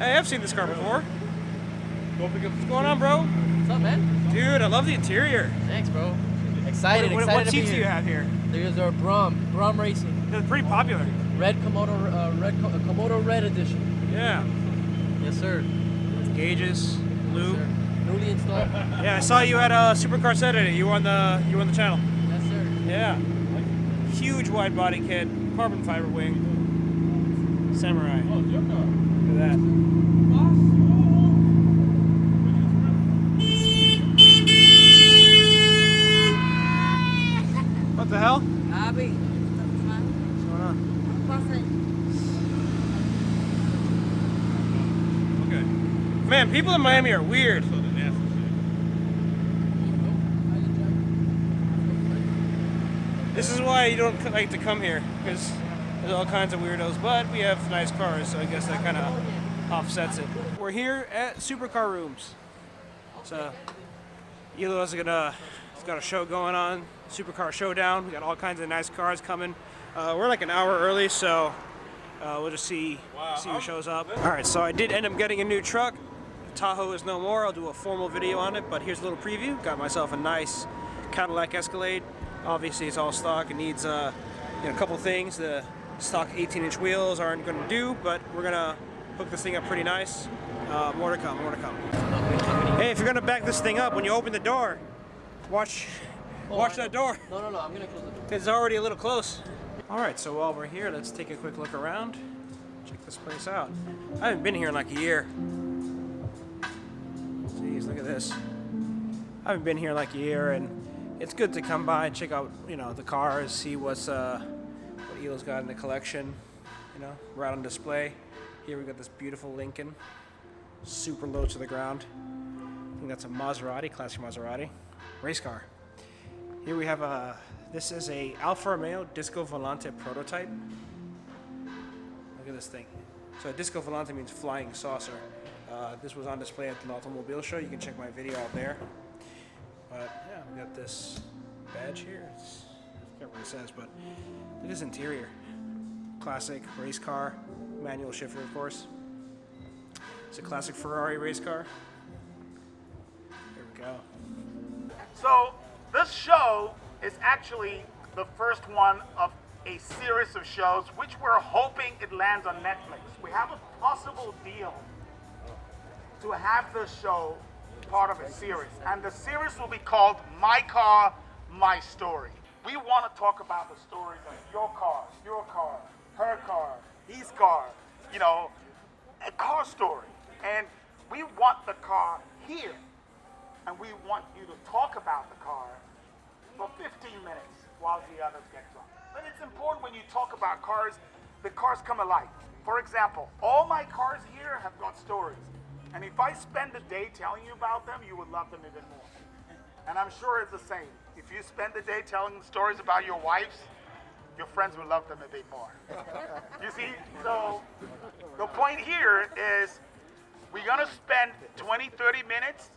Hey, I've seen this car before. What's going on, bro? What's up, man? Dude, I love the interior. Thanks, bro. Excited What to be seats here. do you have here? There's our Brom Racing. They're pretty popular. Red Komodo Red Edition. Yeah. Yes, sir. Gauges, blue. Yes, sir. Newly installed. Yeah, I saw you at Supercar Saturday. You were on the channel. Yes, sir. Yeah. Huge wide body kit, carbon fiber wing, Samurai. Look at that. What the hell? Abby. What's going on? Okay. Man, people in Miami are weird. This is why you don't like to come here, because there's all kinds of weirdos, but we have nice cars, so I guess that kind of offsets it. We're here at Supercar Rooms. So, Elo's got a show going on, Supercar Showdown. We got all kinds of nice cars coming. We're like an hour early, so we'll just see who shows up. All right, so I did end up getting a new truck. Tahoe is no more. I'll do a formal video on it, but here's a little preview. Got myself a nice Cadillac Escalade. Obviously, it's all stock. It needs a couple things. The stock 18-inch wheels aren't going to do, but we're going to hook this thing up pretty nice. More to come, more to come. Hey, if you're going to back this thing up, when you open the door, watch that door. No, I'm gonna close the door. It's already a little close. All right, so while we're here, let's take a quick look around. Check this place out. I haven't been here in like a year. Jeez, look at this. I haven't been here in like a year, and it's good to come by and check out, the cars, see what Elo's got in the collection, right on display. Here we got this beautiful Lincoln, super low to the ground. I think that's a Maserati, classic Maserati, race car. Here we have this is a Alfa Romeo Disco Volante prototype. Look at this thing. So a Disco Volante means flying saucer. This was on display at the Automobile Show. You can check my video out there. But yeah, we got this badge here. I forget what it says, but look at this interior. Classic race car, manual shifter, of course. It's a classic Ferrari race car. Here we go. So this show is actually the first one of a series of shows which we're hoping it lands on Netflix. We have a possible deal to have this show part of a series, and the series will be called My Car, My Story. We want to talk about the stories of your car, her car, his car, a car story. And we want the car here, and we want you to talk about the car for 15 minutes while the others get drunk. But it's important when you talk about cars, the cars come alive. For example, all my cars here have got stories. And if I spend the day telling you about them, you would love them even more. And I'm sure it's the same. If you spend the day telling stories about your wives, your friends will love them a bit more. You see? So the point here is we're going to spend 20, 30 minutes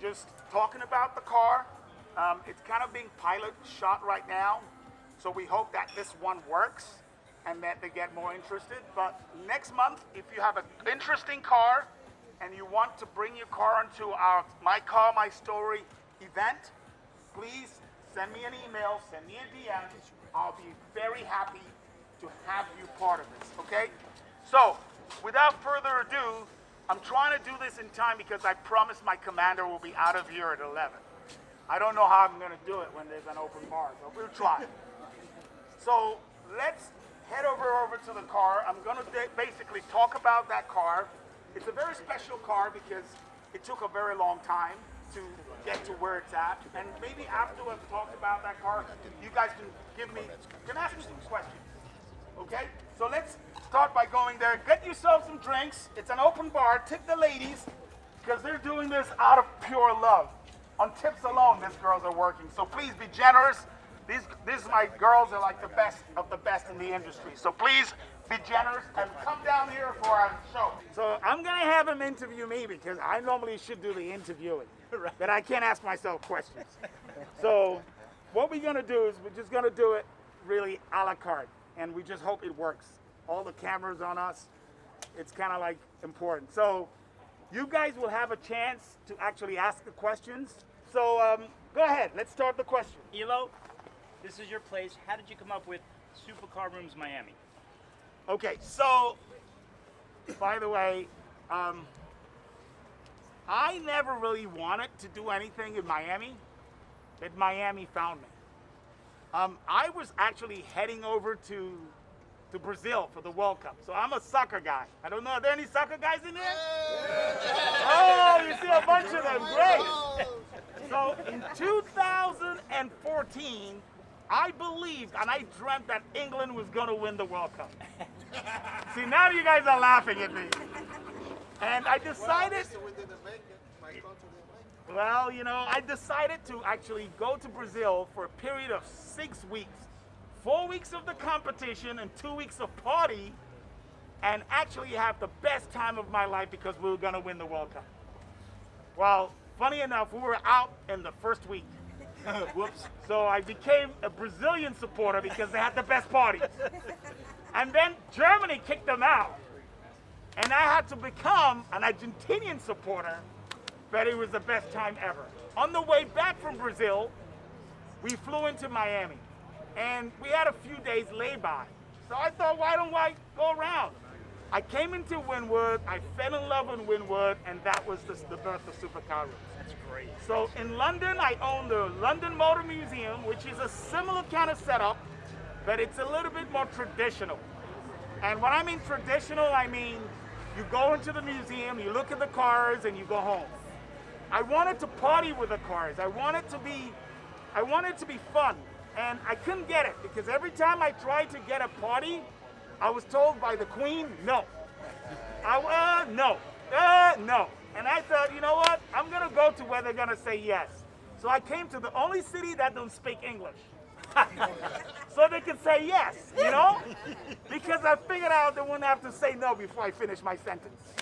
just talking about the car. It's kind of being pilot shot right now. So we hope that this one works and that they get more interested. But next month, if you have an interesting car and you want to bring your car into our My Car, My Story event, please send me an email, send me a DM. I'll be very happy to have you part of this, okay? So, without further ado, I'm trying to do this in time because I promised my commander will be out of here at 11. I don't know how I'm going to do it when there's an open bar, but we'll try. So, let's head over to the car. I'm going to basically talk about that car. It's a very special car because it took a very long time to get to where it's at. And maybe after I've talked about that car, you guys can ask me some questions. Okay? So let's start by going there. Get yourself some drinks. It's an open bar. Tip the ladies because they're doing this out of pure love. On tips alone, these girls are working. So please be generous. These my girls are like the best of the best in the industry. So please be generous and come down here for our show. So I'm gonna have them interview me because I normally should do the interviewing, but I can't ask myself questions. So what we're gonna do is we're just gonna do it really a la carte, and we just hope it works. All the cameras on us, it's kind of like important. So you guys will have a chance to actually ask the questions. So go ahead, let's start the question. Elo, this is your place. How did you come up with Supercar Rooms Miami? Okay, so by the way, I never really wanted to do anything in Miami, but Miami found me. I was actually heading over to Brazil for the World Cup. So I'm a soccer guy. I don't know, are there any soccer guys in there? Oh, you see a bunch of them, great. So in 2014, I believed and I dreamt that England was going to win the World Cup. See, now you guys are laughing at me. And I decided, well, you know, I decided to actually go to Brazil for a period of 6 weeks. 4 weeks of the competition and 2 weeks of party, and actually have the best time of my life because we were going to win the World Cup. Well, funny enough, we were out in the first week. Whoops. So I became a Brazilian supporter because they had the best parties. And then Germany kicked them out. And I had to become an Argentinian supporter, but it was the best time ever. On the way back from Brazil, we flew into Miami. And we had a few days lay-by. So I thought, why don't I go around? I came into Winwood, I fell in love with Winwood, and that was the birth of Supercar Rooms. That's great. So in London, I own the London Motor Museum, which is a similar kind of setup, but it's a little bit more traditional. And when I mean traditional, I mean you go into the museum, you look at the cars, and you go home. I wanted to party with the cars. I wanted it to be fun. And I couldn't get it because every time I tried to get a party, I was told by the Queen, no. No. And I thought, you know what? I'm going to go to where they're going to say yes. So I came to the only city that don't speak English. So they can say yes, you know? Because I figured out they wouldn't have to say no before I finish my sentence.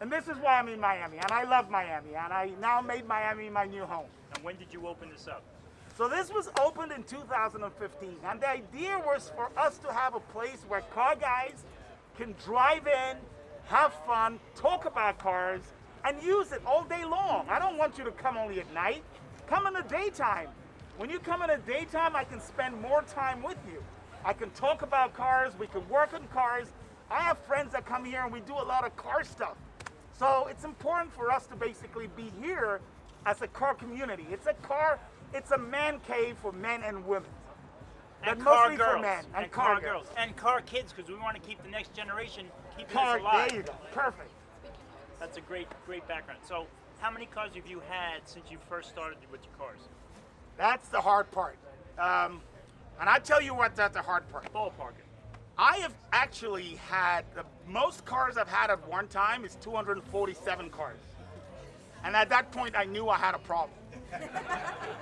And this is why I'm in Miami. And I love Miami. And I now made Miami my new home. And when did you open this up? So this was opened in 2015, and the idea was for us to have a place where car guys can drive in, have fun, talk about cars, and use it all day long. I don't want you to come only at night. Come in the daytime. When you come in the daytime, I can spend more time with you. I can talk about cars, we can work on cars. I have friends that come here and we do a lot of car stuff. So it's important for us to basically be here as a car community. It's a man cave for men and women. And but car mostly girls. for men. And car girls. And car kids, because we want to keep the next generation keeping Car, this alive. there you go. Perfect. That's a great background. So how many cars have you had since you first started with your cars? That's the hard part. And I tell you what, that's the hard part. Ballpark it. I have actually had, the most cars I've had at one time is 247 cars. And at that point, I knew I had a problem.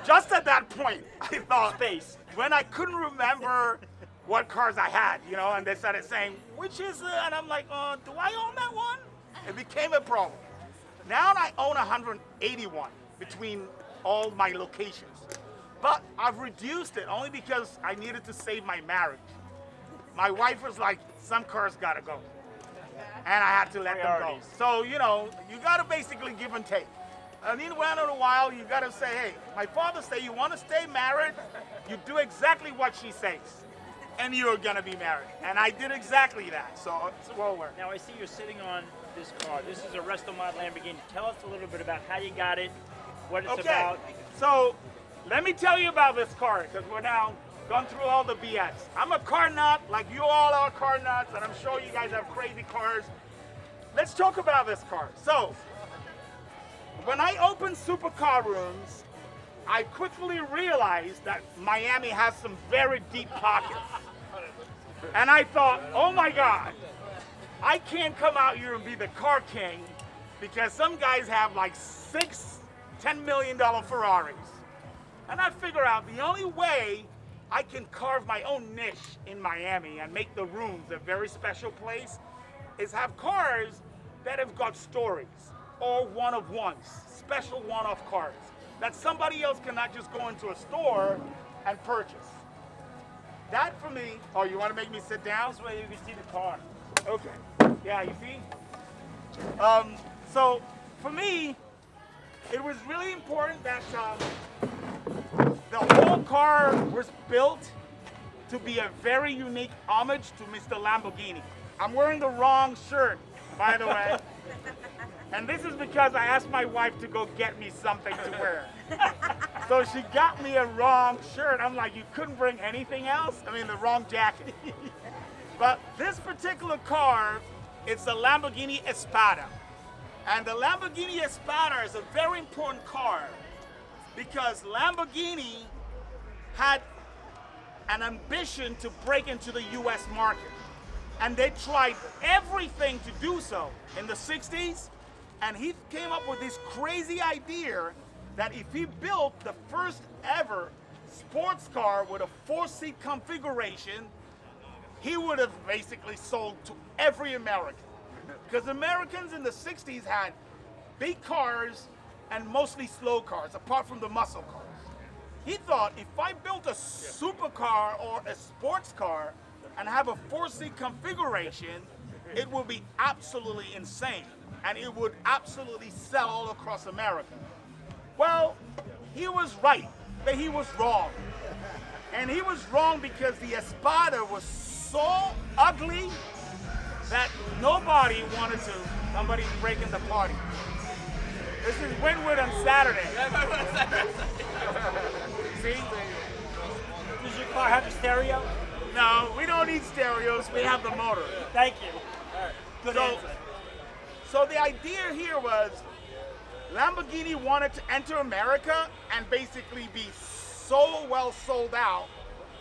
Just at that point, I thought, Space. when I couldn't remember what cars I had, you know, and they started saying, which is it? And I'm like, do I own that one? It became a problem. Now I own 181 between all my locations. But I've reduced it only because I needed to save my marriage. My wife was like, some cars gotta go. And I had to let them go. Priorities. So, you know, you gotta basically give and take. And then once in a while, you gotta say, hey, my father said you wanna stay married, you do exactly what she says. And you're gonna be married. And I did exactly that, so it's well worth. Now I see you're sitting on this car. This is a resto mod Lamborghini. Tell us a little bit about how you got it, what it's about. So let me tell you about this car, because we're now gone through all the BS. I'm a car nut, like you all are car nuts, and I'm sure you guys have crazy cars. Let's talk about this car. So, when I opened Supercar Rooms, I quickly realized that Miami has some very deep pockets. And I thought, oh my God, I can't come out here and be the car king because some guys have like $10 million Ferraris. And I figure out the only way I can carve my own niche in Miami and make the rooms a very special place is have cars that have got stories or one-of-ones, special one-off cars that somebody else cannot just go into a store and purchase. That for me, oh, you want to make me sit down? This way you can see the car. Okay. Yeah, you see? So for me, it was really important that the whole car was built to be a very unique homage to Mr. Lamborghini. I'm wearing the wrong shirt, by the way. And this is because I asked my wife to go get me something to wear. So she got me a wrong shirt. I'm like, you couldn't bring anything else? I mean, the wrong jacket. But this particular car, it's a Lamborghini Espada. And the Lamborghini Espada is a very important car because Lamborghini had an ambition to break into the US market. And they tried everything to do so in the 60s. And he came up with this crazy idea that if he built the first ever sports car with a 4-seat configuration, he would have basically sold to every American. Because Americans in the 60s had big cars and mostly slow cars, apart from the muscle cars. He thought, if I built a supercar or a sports car and have a 4-seat configuration, it would be absolutely insane. And it would absolutely sell all across America. Well, he was right, but he was wrong. And he was wrong because the Espada was so ugly that nobody wanted to. Somebody's breaking the party. This is Winwood on Saturday. See? Does your car have a stereo? No, we don't need stereos. We have the motor. Thank you. Good answer. So the idea here was Lamborghini wanted to enter America and basically be so well sold out,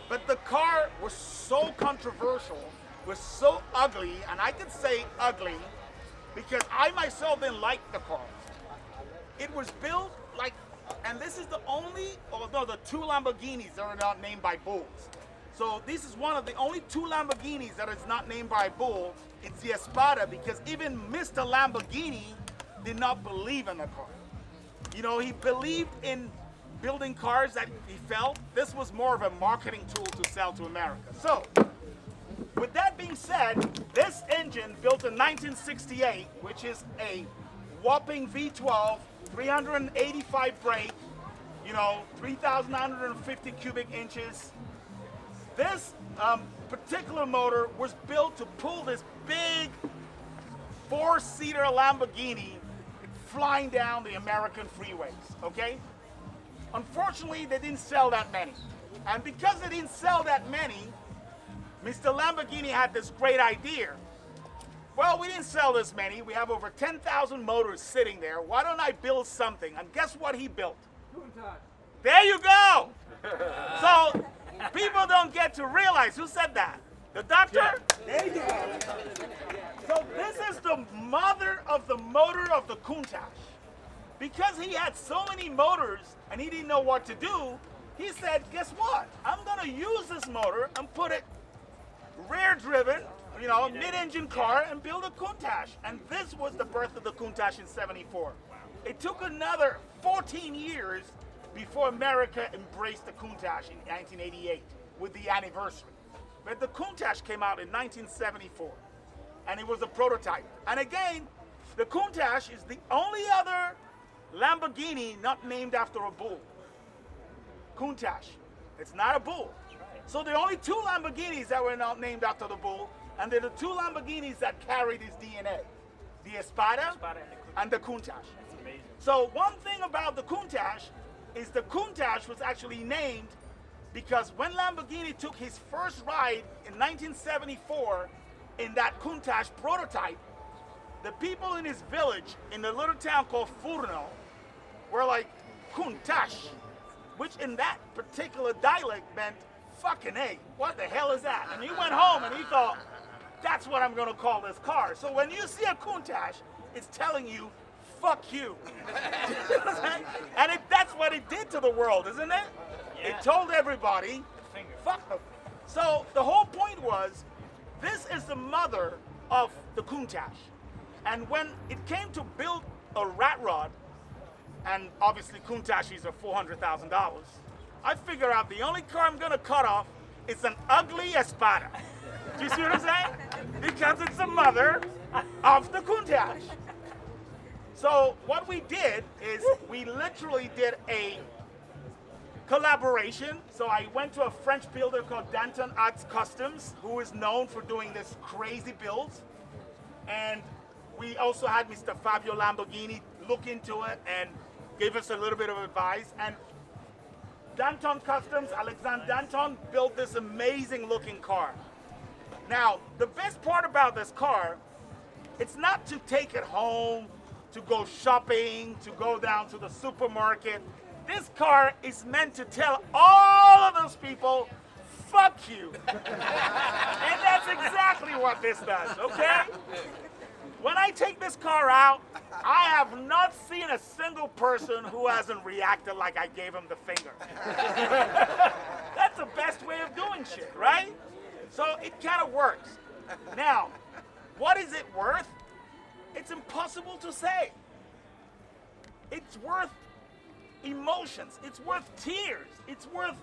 but the car was so controversial, was so ugly, and I could say ugly because I myself didn't like the car. It was built like, and this is the only, although the 2 Lamborghinis that are not named by bulls. So this is one of the only 2 Lamborghinis that is not named by a bull. It's the Espada because even Mr. Lamborghini did not believe in the car. You know, he believed in building cars that he felt this was more of a marketing tool to sell to America. So, with that being said, this engine built in 1968, which is a whopping V12, 385 brake, you know, 3,950 cubic inches. This particular motor was built to pull this big 4-seater Lamborghini flying down the American freeways, okay? Unfortunately, they didn't sell that many. And because they didn't sell that many, Mr. Lamborghini had this great idea. Well, we didn't sell this many. We have over 10,000 motors sitting there. Why don't I build something? And guess what he built? There you go! So, people don't get to realize, who said that? The doctor? Yeah. There you go. So this is the mother of the motor of the Countach. Because he had so many motors and he didn't know what to do, he said, guess what? I'm going to use this motor and put it rear driven, you know, mid-engine car and build a Countach. And this was the birth of the Countach in '74. It took another 14 years before America embraced the Countach in 1988 with the anniversary. But the Countach came out in 1974 and it was a prototype. And again, the Countach is the only other Lamborghini not named after a bull. Countach. It's not a bull. So there are only 2 Lamborghinis that were not named after the bull, and they're the 2 Lamborghinis that carried his DNA. The Espada and the Countach. That's amazing. So one thing about the Countach is the Countach was actually named because when Lamborghini took his first ride in 1974 in that Countach prototype, the people in his village in the little town called Furno were like, Countach, which in that particular dialect meant fucking A, what the hell is that? And he went home and he thought, that's what I'm gonna call this car. So when you see a Countach, it's telling you, fuck you. And that's what it did to the world, isn't it? Yeah. It told everybody, fuck them. So the whole point was, this is the mother of the Countach. And when it came to build a rat rod, and obviously Countach's are $400,000, I figure out the only car I'm gonna cut off is an ugly Espada. Do you see what I'm saying? Because it's the mother of the Countach. So what we did is we literally did a collaboration. So I went to a French builder called Danton Arts Customs, who is known for doing this crazy builds. And we also had Mr. Fabio Lamborghini look into it and gave us a little bit of advice. And Danton Customs, Alexandre Danton, built this amazing looking car. Now, the best part about this car, it's not to take it home, to go shopping, to go down to the supermarket. This car is meant to tell all of those people, fuck you. And that's exactly what this does, okay? When I take this car out, I have not seen a single person who hasn't reacted like I gave him the finger. That's the best way of doing shit, right? So it kind of works. Now, what is it worth? It's impossible to say. It's worth emotions. It's worth tears. It's worth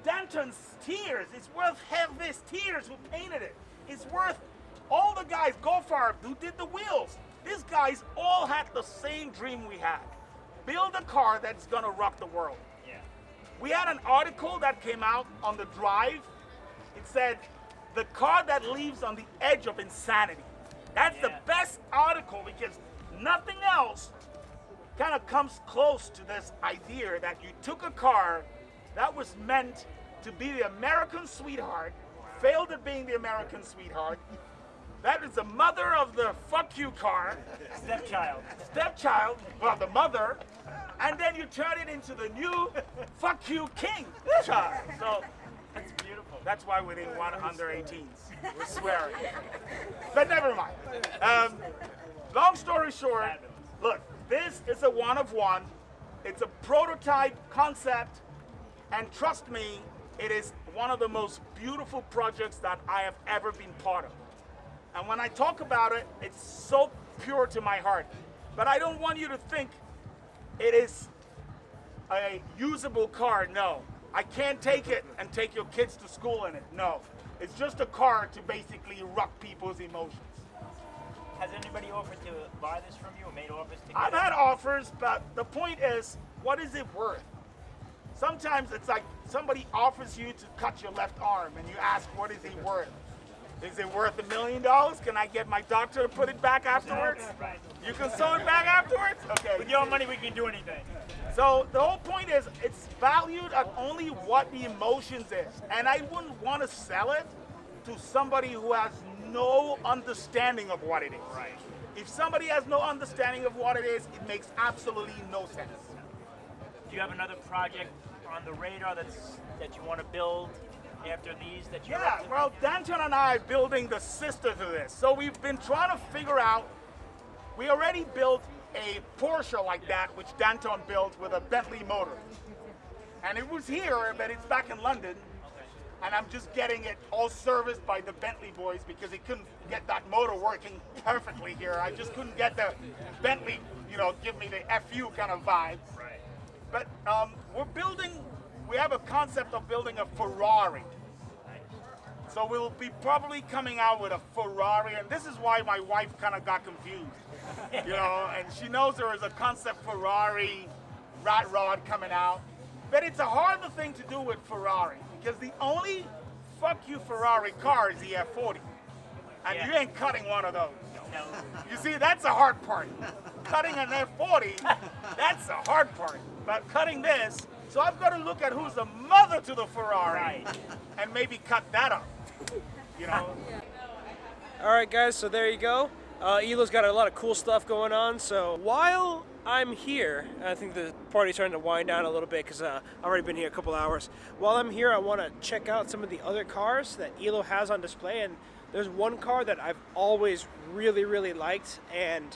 Danton's tears. It's worth Hervé's tears who painted it. It's worth all the guys, Goffard, who did the wheels. These guys all had the same dream we had. Build a car that's gonna rock the world. Yeah. We had an article that came out on the Drive. It said, the car that leaves on the edge of insanity. That's the best article because nothing else kind of comes close to this idea that you took a car that was meant to be the American sweetheart, failed at being the American sweetheart. That is the mother of the fuck you car. Stepchild, well, the mother. And then you turn it into the new fuck you king child. So That's beautiful. that's why we didn't want under 18s. We're swearing. But never mind. Long story short, look, this is a one of one. It's a prototype concept. And trust me, it is one of the most beautiful projects that I have ever been part of. And when I talk about it, it's so pure to my heart. But I don't want you to think it is a usable car, no. I can't take it and take your kids to school in it, no. It's just a car to basically rock people's emotions. Has anybody offered to buy this from you or made offers to get I've it? had offers, but the point is, what is it worth? Sometimes it's like somebody offers you to cut your left arm and you ask, what is he worth? Is it worth $1 million? Can I get my doctor to put it back afterwards? Right. You can sew it back afterwards? Okay. With your money, we can do anything. So the whole point is it's valued at only what the emotions is. And I wouldn't want to sell it to somebody who has no understanding of what it is. Right. If somebody has no understanding of what it is, it makes absolutely no sense. Do you have another project on the radar that you want to build after these that you're Yeah, up to? well, Danton and I are building the sister to this. So we've been trying to figure out, we already built a Porsche like that, which Danton built with a Bentley motor. And it was here, but it's back in London. And I'm just getting it all serviced by the Bentley boys because he couldn't get that motor working perfectly here. I just couldn't get the Bentley, give me the FU kind of vibe. Right. But we have a concept of building a Ferrari. So we'll be probably coming out with a Ferrari, and this is why my wife kind of got confused. And she knows there is a concept Ferrari rat rod coming out. But it's a harder thing to do with Ferrari, because the only fuck you Ferrari car is the F40. And Yeah. you ain't cutting one of those. No. You see, that's the hard part. Cutting an F40, that's the hard part. But cutting this, so I've got to look at who's the mother to the Ferrari Right. and maybe cut that up. All right, guys, so there you go. Elo's got a lot of cool stuff going on. So while I'm here, I think the party's starting to wind down a little bit because I've already been here a couple hours. While I'm here, I want to check out some of the other cars that Elo has on display. And there's one car that I've always really, really liked and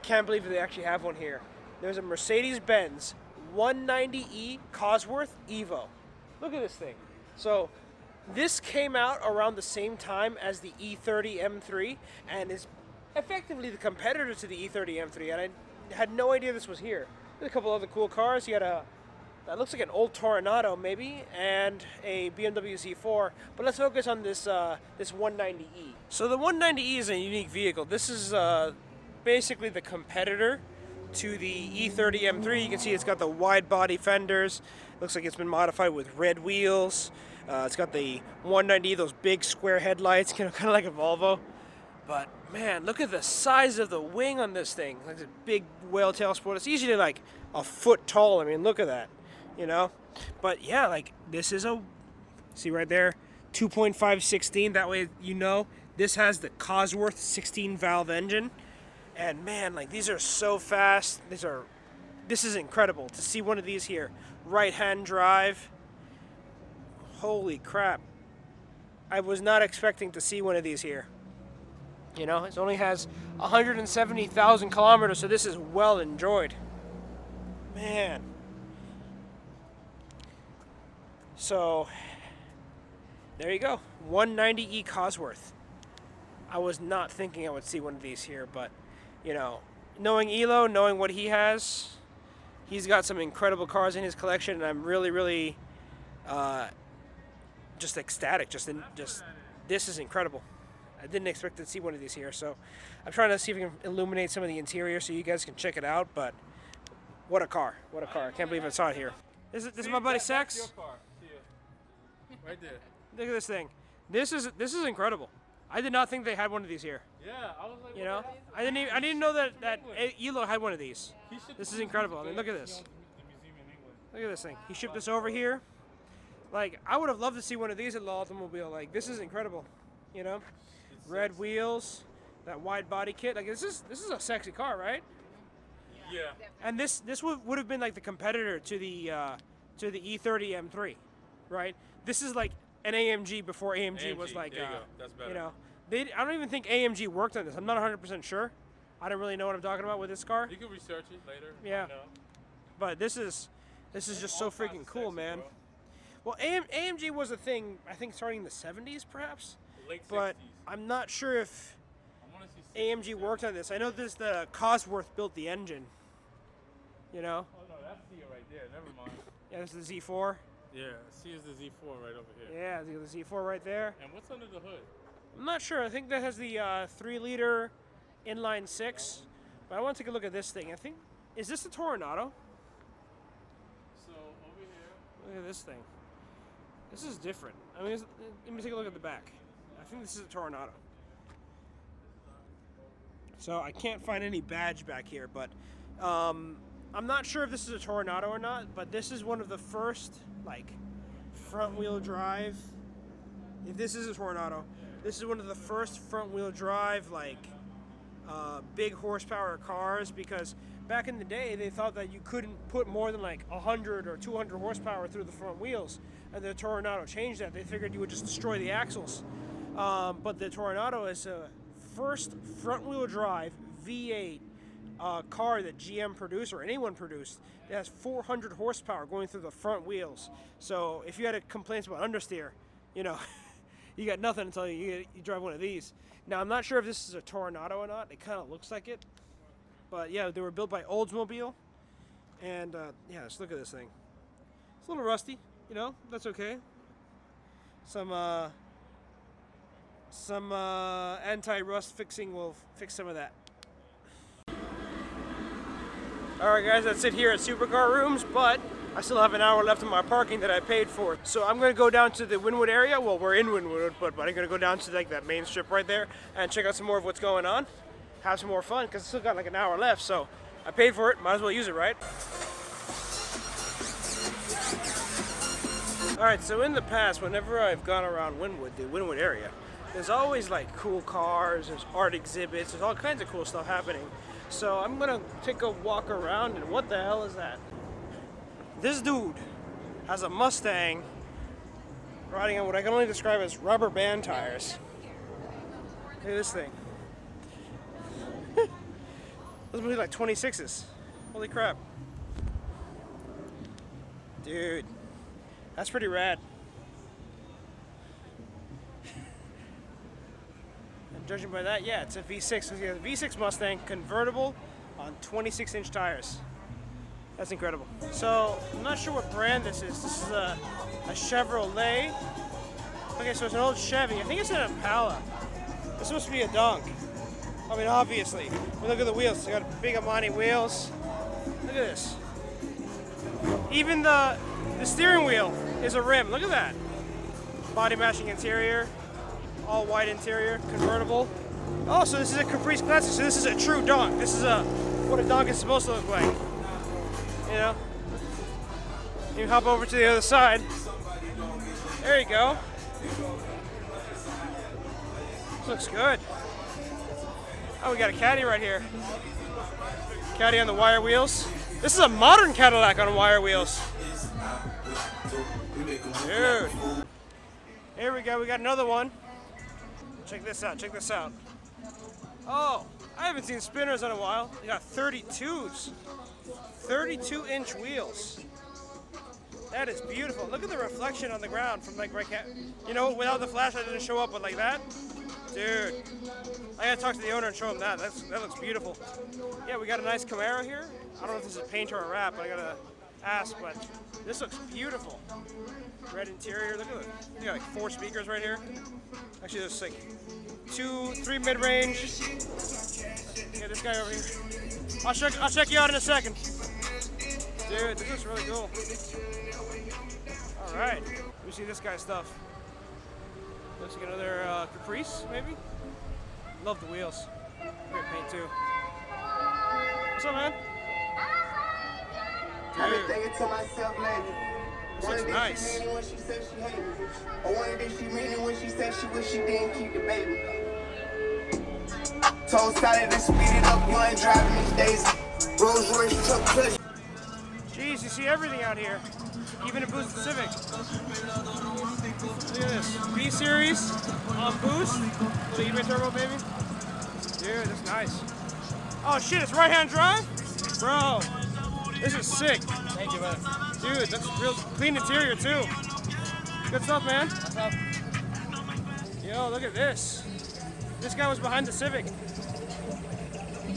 can't believe that they actually have one here. There's a Mercedes-Benz 190E Cosworth Evo. Look at this thing. So this came out around the same time as the E30 M3 and is effectively the competitor to the E30 M3, and I had no idea this was here. There's a couple other cool cars. You got a That looks like an old Toronado maybe, and a BMW Z4. But let's focus on this this 190E. So the 190E is a unique vehicle. This is basically the competitor to the E30 M3. You can see it's got the wide body fenders. Looks like it's been modified with red wheels. It's got the 190, those big square headlights, kind of like a Volvo. But man, look at the size of the wing on this thing. Like a big whale tail sport. It's easily like a foot tall. I mean, look at that, you know? But yeah, like this is a, see right there, 2.516. That way, you know, this has the Cosworth 16 valve engine. And man, like these are so fast. This is incredible to see one of these here. Right-hand drive. Holy crap. I was not expecting to see one of these here. You know, it only has 170,000 kilometers, so this is well enjoyed. Man. So, there you go. 190E Cosworth. I was not thinking I would see one of these here, but, you know, knowing Elo, knowing what he has, he's got some incredible cars in his collection, and I'm really, really just ecstatic. Just this is incredible. I didn't expect to see one of these here, so I'm trying to see if we can illuminate some of the interior so you guys can check it out. But what a car! What a car! I can't believe I saw it here. This is my buddy Sex. Your car. See it. Right there. Look at this thing. This is incredible. I did not think they had one of these here. Yeah, I was like, You know, I didn't know that Elo had one of these. This is incredible. I mean, look at this. Look at this thing. He shipped this over here. Like, I would have loved to see one of these at the automobile. Like, this is incredible. You know, red wheels, that wide body kit. Like, this is a sexy car, right? Yeah. And this would have been like the competitor to the E30 M3, right? This is like an AMG before AMG was like, there you go. That's better. you know, I don't even think AMG worked on this. I'm not 100% sure. I don't really know what I'm talking about with this car. You can research it later. Yeah. You know. But this is just so freaking cool, man. Well, AMG was a thing, I think, starting in the 70s, perhaps. Late But 60s. I'm not sure if I wanna see 60s. AMG worked on this. I know the Cosworth built the engine. You know? Oh no, that's C right there. Never mind. Yeah, this is the Z4. Yeah, C is the Z4 right over here. Yeah, the Z4 right there. And what's under the hood? I'm not sure. I think that has the 3-liter inline 6. But I want to take a look at this thing. I think, is this the Toronado? So over here. Look at this thing. This is different. I mean, let me take a look at the back. I think this is a Toronado. So I can't find any badge back here, but I'm not sure if this is a Toronado or not, but this is one of the first, like, front-wheel drive. If this is a Toronado, this is one of the first front-wheel drive, like, big horsepower cars, because back in the day, they thought that you couldn't put more than, like, 100 or 200 horsepower through the front wheels, and the Toronado changed that. They figured you would just destroy the axles. But the Toronado is a first front-wheel drive V8 car that GM produced or anyone produced. It has 400 horsepower going through the front wheels. So if you had complaints about understeer, you know, you got nothing until you drive one of these. Now, I'm not sure if this is a Toronado or not. It kind of looks like it. But yeah, they were built by Oldsmobile. And yeah, just look at this thing. It's a little rusty, you know, that's okay. Some anti-rust fixing will fix some of that. Alright guys, that's it here at Supercar Rooms, but I still have an hour left in my parking that I paid for. So I'm going to go down to the Winwood area. Well, we're in Winwood, but I'm going to go down to like that main strip right there and check out some more of what's going on. Have some more fun, because I still got like an hour left, so I paid for it, might as well use it, right? Alright, so in the past, whenever I've gone around Winwood, the Winwood area, there's always like cool cars, there's art exhibits, there's all kinds of cool stuff happening. So I'm gonna take a walk around, and what the hell is that? This dude has a Mustang riding on what I can only describe as rubber band tires. Look at this thing. Those must be like 26s. Holy crap. Dude, that's pretty rad. Judging by that, yeah, it's a V6. It's a V6 Mustang convertible on 26-inch tires. That's incredible. So, I'm not sure what brand this is. This is a Chevrolet. Okay, so it's an old Chevy. I think it's an Impala. It's supposed to be a dunk. I mean, obviously. But look at the wheels. They got big Amani wheels. Look at this. Even the steering wheel is a rim. Look at that. Body matching interior. All white interior. Convertible. Oh, so this is a Caprice Classic. So this is a true dunk. This is what a dunk is supposed to look like. You know? You hop over to the other side. There you go. This looks good. Oh, we got a Caddy right here. Caddy on the wire wheels. This is a modern Cadillac on wire wheels. Dude. Here we go. We got another one. Check this out. Check this out. Oh, I haven't seen spinners in a while. They got 32s. 32-inch wheels. That is beautiful. Look at the reflection on the ground from like right here. You know, without the flashlight, it didn't show up, but like that. Dude, I gotta talk to the owner and show him that. That looks beautiful. Yeah, we got a nice Camaro here. I don't know if this is a paint or a wrap, but I gotta ask, but this looks beautiful. Red interior, look at it. You got like 4 speakers right here. Actually, there's like 2, 3 mid-range. Yeah, this guy over here. I'll check you out in a second. Dude, this looks really cool. All right, let me see this guy's stuff. Looks like another Caprice, maybe? Love the wheels. Great paint too. What's up, man? I've been thinking to myself lately. This looks nice. When she said she hated me. I wondered if she meaning when she said she wish she didn't keep the baby. Told Sally to speed it up, you ain't driving these days. Rolls Royce truck clutch. Jeez, you see everything out here. Even a boosted Civic. Look at this. B-Series on boost. Little E-Bay turbo, baby. Dude, that's nice. Oh shit, it's right-hand drive? Bro, this is sick. Thank you, man. Dude, that's real clean interior too. Good stuff, man. What's up? Yo, look at this. This guy was behind the Civic.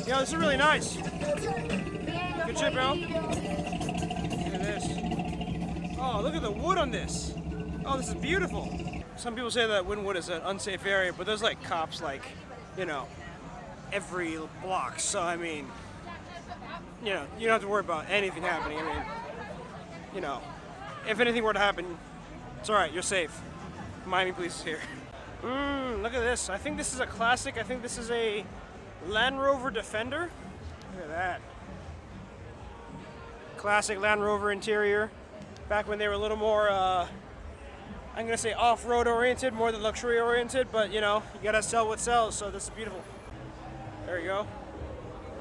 Yo, this is really nice. Good shit, bro. Look at this. Oh, look at the wood on this. Oh, this is beautiful. Some people say that Wynwood is an unsafe area, but there's like cops like, you know, every block. So, I mean, you know, you don't have to worry about anything happening. I mean, you know, if anything were to happen, it's all right, you're safe. Miami police is here. Look at this. I think this is a classic. I think this is a Land Rover Defender. Look at that. Classic Land Rover interior. Back when they were a little more, I'm gonna say off-road oriented, more than luxury oriented, but you know, you gotta sell what sells, so this is beautiful. There you go.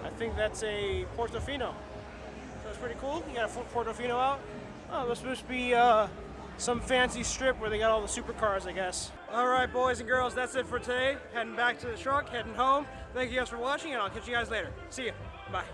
I think that's a Portofino. So it's pretty cool. You got a Portofino out. Oh, this must be some fancy strip where they got all the supercars, I guess. All right, boys and girls, that's it for today. Heading back to the truck, heading home. Thank you guys for watching, and I'll catch you guys later. See ya.